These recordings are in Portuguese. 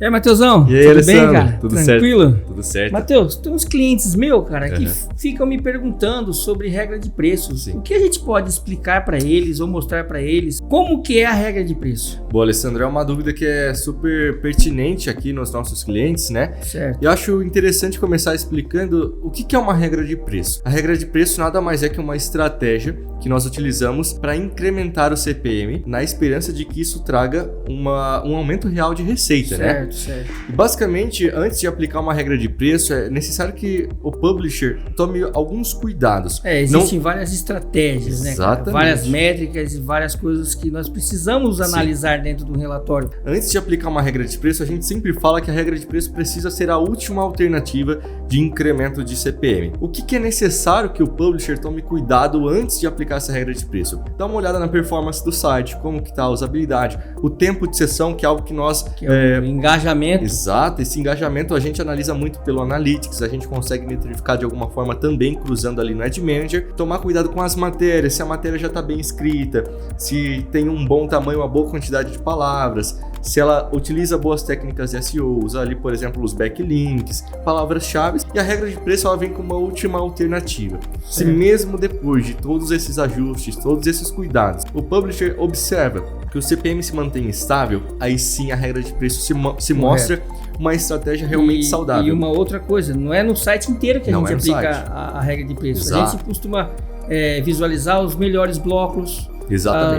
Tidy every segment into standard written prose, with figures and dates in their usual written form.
E aí, Matheusão? E aí, tudo Alessandro? bem, cara? Tudo Tranquilo? certo? Tudo certo. Matheus, tem uns clientes meus, cara, que ficam me perguntando sobre regra de preços. Sim. O que a gente pode explicar para eles ou mostrar para eles? Como que é a regra de preço? Bom, Alessandro, é uma dúvida que é super pertinente aqui nos nossos clientes, né? Certo. Eu acho interessante começar explicando o que é uma regra de preço. A regra de preço nada mais é que uma estratégia que nós utilizamos para incrementar o CPM na esperança de que isso traga um aumento real de receita, né? Certo. E basicamente, antes de aplicar uma regra de preço, é necessário que o publisher tome alguns cuidados. Existem várias estratégias, né, cara? Exatamente. Várias métricas e várias coisas que nós precisamos analisar dentro do relatório. Antes de aplicar uma regra de preço, a gente sempre fala que a regra de preço precisa ser a última alternativa de incremento de CPM. O que é necessário que o publisher tome cuidado antes de aplicar essa regra de preço? Dá uma olhada na performance do site, como que está a usabilidade, o tempo de sessão, que é algo que nós... Que é o engajamento. Exato, esse engajamento a gente analisa muito pelo Analytics, a gente consegue metrificar de alguma forma também cruzando ali no Ad Manager. Tomar cuidado com as matérias, se a matéria já está bem escrita, se tem um bom tamanho, uma boa quantidade de palavras, se ela utiliza boas técnicas de SEO, usa ali, por exemplo, os backlinks, palavras-chave. E a regra de preço ela vem com uma última alternativa. Se mesmo depois de todos esses ajustes, todos esses cuidados, o publisher observa que o CPM se mantém estável, aí sim a regra de preço se mostra uma estratégia realmente saudável. E uma outra coisa, não é no site inteiro que a gente aplica a regra de preço. Exato. A gente costuma visualizar os melhores blocos,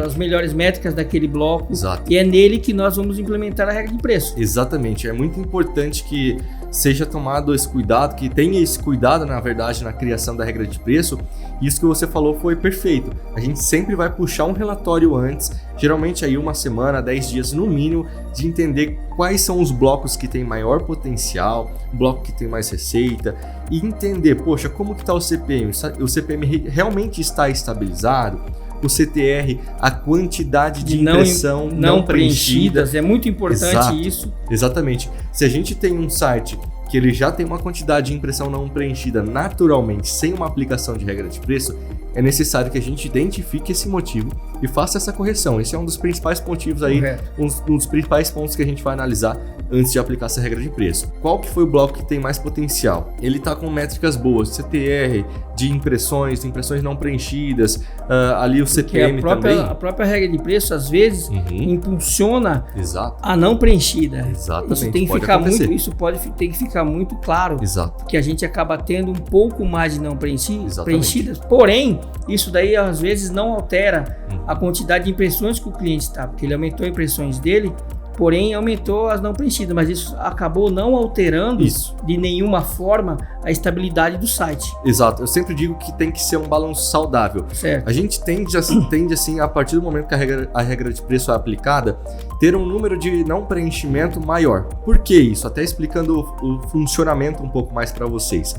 as melhores métricas daquele bloco. Exato. E é nele que nós vamos implementar a regra de preço. Exatamente, é muito importante que seja tomado esse cuidado, que tenha esse cuidado, na verdade, na criação da regra de preço. Isso que você falou foi perfeito. A gente sempre vai puxar um relatório antes, geralmente aí uma semana, 10 dias no mínimo, de entender quais são os blocos que têm maior potencial, o bloco que tem mais receita, e entender, poxa, como que está o CPM? O CPM realmente está estabilizado? O CTR, a quantidade de impressão não preenchidas. É muito importante isso. Exatamente. Se a gente tem um site que ele já tem uma quantidade de impressão não preenchida naturalmente, sem uma aplicação de regra de preço, é necessário que a gente identifique esse motivo e faça essa correção. Esse é um dos principais motivos aí, um dos principais pontos que a gente vai analisar antes de aplicar essa regra de preço. Qual que foi o bloco que tem mais potencial? Ele está com métricas boas, CTR, de impressões não preenchidas, ali o CPM também. A própria regra de preço, às vezes, impulsiona a não preenchida. Exatamente. Isso tem que ficar tem que ficar muito claro. Exato. Que a gente acaba tendo um pouco mais de não preenchidas, porém, isso daí às vezes não altera a quantidade de impressões que o cliente está, porque ele aumentou as impressões dele, porém aumentou as não preenchidas, mas isso acabou não alterando de nenhuma forma a estabilidade do site. Exato, eu sempre digo que tem que ser um balanço saudável. Certo. A gente tende assim, a partir do momento que a regra de preço é aplicada, ter um número de não preenchimento maior. Por que isso? Até explicando o funcionamento um pouco mais para vocês.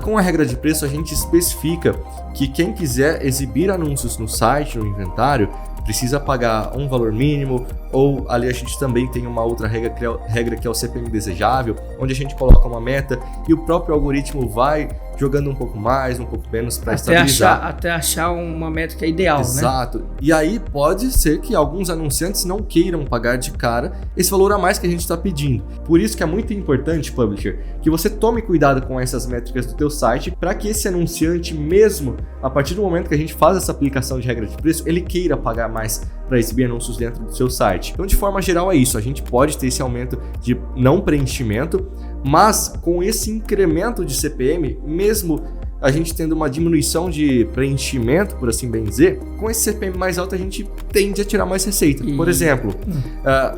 Com a regra de preço, a gente especifica que quem quiser exibir anúncios no site, no inventário, precisa pagar um valor mínimo, ou ali a gente também tem uma outra regra que é o CPM desejável, onde a gente coloca uma meta e o próprio algoritmo vai jogando um pouco mais, um pouco menos para estabilizar. Até achar uma métrica ideal, Exato. Né? E aí pode ser que alguns anunciantes não queiram pagar de cara esse valor a mais que a gente está pedindo. Por isso que é muito importante, publisher, que você tome cuidado com essas métricas do teu site para que esse anunciante, mesmo a partir do momento que a gente faz essa aplicação de regra de preço, ele queira pagar mais para exibir anúncios dentro do seu site. Então, de forma geral, é isso. A gente pode ter esse aumento de não preenchimento, mas com esse incremento de CPM, mesmo a gente tendo uma diminuição de preenchimento, por assim bem dizer, com esse CPM mais alto a gente tende a tirar mais receita. Por exemplo,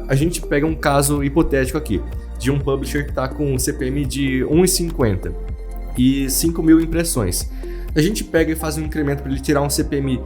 a gente pega um caso hipotético aqui, de um publisher que está com um CPM de 1,50 e 5 mil impressões. A gente pega e faz um incremento para ele tirar um CPM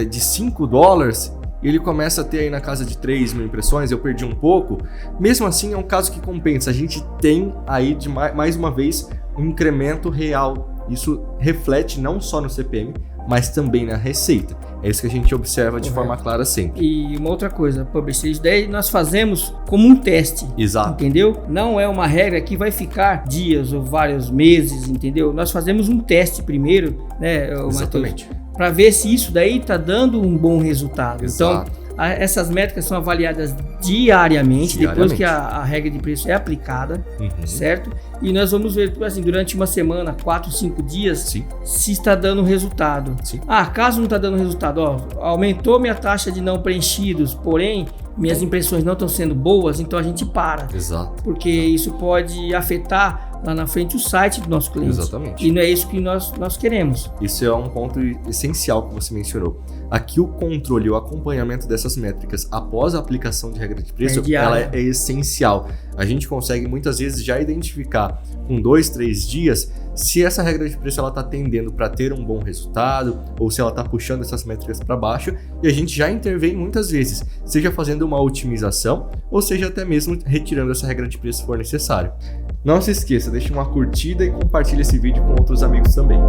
de $5, e ele começa a ter aí na casa de 3 mil impressões, eu perdi um pouco. Mesmo assim, é um caso que compensa. A gente tem aí, mais uma vez, um incremento real. Isso reflete não só no CPM, mas também na receita. É isso que a gente observa de forma clara sempre. E uma outra coisa, publisher, isso daí nós fazemos como um teste. Exato. Entendeu? Não é uma regra que vai ficar dias ou vários meses, entendeu? Nós fazemos um teste primeiro, né, Exatamente. para ver se isso daí tá dando um bom resultado. Exato. Então, Essas métricas são avaliadas diariamente. Depois que a regra de preço é aplicada, certo? E nós vamos ver, assim, durante uma semana, 4, 5 dias, se está dando resultado. Caso não está dando resultado, aumentou minha taxa de não preenchidos, porém minhas impressões não estão sendo boas, então a gente para. Exato. Porque isso pode afetar lá na frente o site do nosso cliente. Exatamente. E não é isso que nós queremos. Isso é um ponto essencial que você mencionou. Aqui o controle, o acompanhamento dessas métricas após a aplicação de regra de preço, ela é essencial. A gente consegue muitas vezes já identificar com 2, 3 dias se essa regra de preço ela está tendendo para ter um bom resultado ou se ela está puxando essas métricas para baixo, e a gente já intervém muitas vezes, seja fazendo uma otimização ou seja até mesmo retirando essa regra de preço se for necessário. Não se esqueça, deixe uma curtida e compartilhe esse vídeo com outros amigos também.